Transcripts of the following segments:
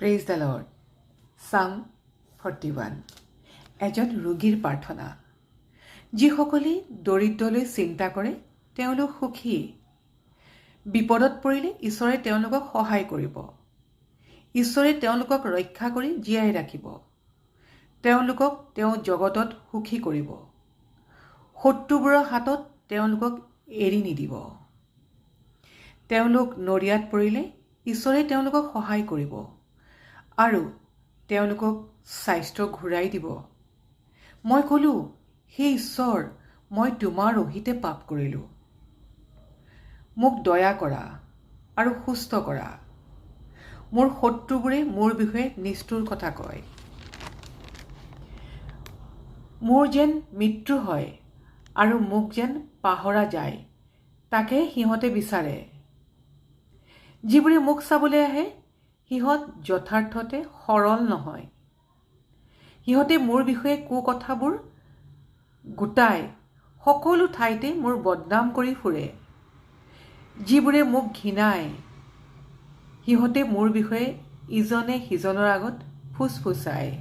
Praise the lord. Psalm 41 এজন ৰোগীৰ প্ৰাৰ্থনা। যিসকলে দৰিদ্ৰলৈ চিন্তা কৰে তেওঁলোক সুখী। বিপদত পৰিলে ঈশ্বৰে তেওঁলোকক সহায় কৰিব। ঈশ্বৰে তেওঁলোকক ৰক্ষা কৰি জীয়াই ৰাখিব। তেওঁলোকক তেওঁ জগতত সুখী কৰিব। শত্ৰুবোৰৰ হাতত তেওঁলোকক এৰি নিদিব। তেওঁলোক নৰিয়াত পৰিলে ঈশ্বৰে তেওঁলোকক সহায় কৰিব আৰু তেওঁলোকক স্বাস্থ্য ঘূৰাই দিব। মই ক'লোঁ, হে ঈশ্বৰ, মই তোমাৰ অহিতে পাপ কৰিলোঁ। মোক দয়া কৰা আৰু সুস্থ কৰা। মোৰ শত্ৰুবোৰে মোৰ বিষয়ে নিষ্ঠুৰ কথা কয়। মোৰ যেন মৃত্যু হয় আৰু মোক যেন পাহৰা যায়, তাকে সিহঁতে বিচাৰে। যিবোৰে মোক চাবলৈ আহে সিহঁত যথাৰ্থতে সৰল নহয়। সিহঁতে মোৰ বিষয়ে কুকথাবোৰ গোটাই সকলো ঠাইতে মোৰ বদনাম কৰি ফুৰে। যিবোৰে মোক ঘৃণায় সিহঁতে মোৰ বিষয়ে ইজনে সিজনৰ আগত ফুচফুচায়।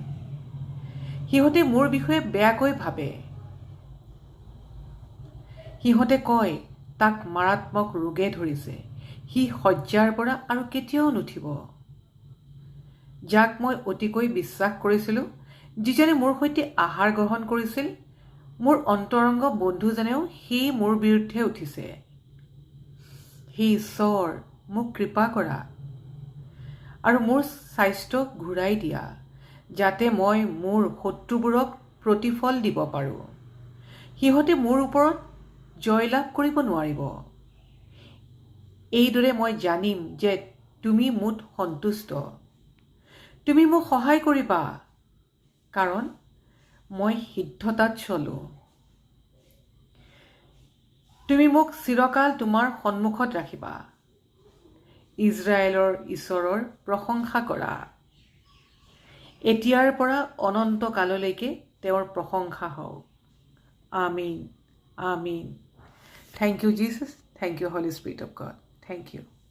সিহঁতে মোৰ বিষয়ে বেয়াকৈ ভাবে। সিহঁতে কয়, তাক মাৰাত্মক ৰোগে ধৰিছে, সি শয্যাৰ পৰা আৰু কেতিয়াও নুঠিব। যাক মই অতিকৈ বিশ্বাস কৰিছিলোঁ, যিজনে মোৰ সৈতে আহাৰ গ্ৰহণ কৰিছিল, মোৰ অন্তৰংগ বন্ধুজনেও সেই মোৰ বিৰুদ্ধে উঠিছে। হে ঈশ্বৰ, মোক কৃপা কৰা আৰু মোৰ স্বাস্থ্য ঘূৰাই দিয়া, যাতে মই মোৰ শত্ৰুবোৰক প্ৰতিফল দিব পাৰোঁ। সিহঁতে মোৰ ওপৰত জয়লাভ কৰিব নোৱাৰিব। এইদৰে মই জানিম যে তুমি মোত সন্তুষ্ট। তুমি মোক সহায় কৰিবা, কাৰণ মই সিদ্ধতাত চলো। তুমি মোক চিৰকাল তোমাৰ সন্মুখত ৰাখিবা। ইজৰাইলৰ ঈশ্বৰৰ প্ৰশংসা কৰা। এতিয়াৰ পৰা অনন্ত কাললৈকে তেওঁৰ প্ৰশংসা হওক। আমিন, আমিন। Thank you, Jesus. Thank you, Holy Spirit of God. Thank you.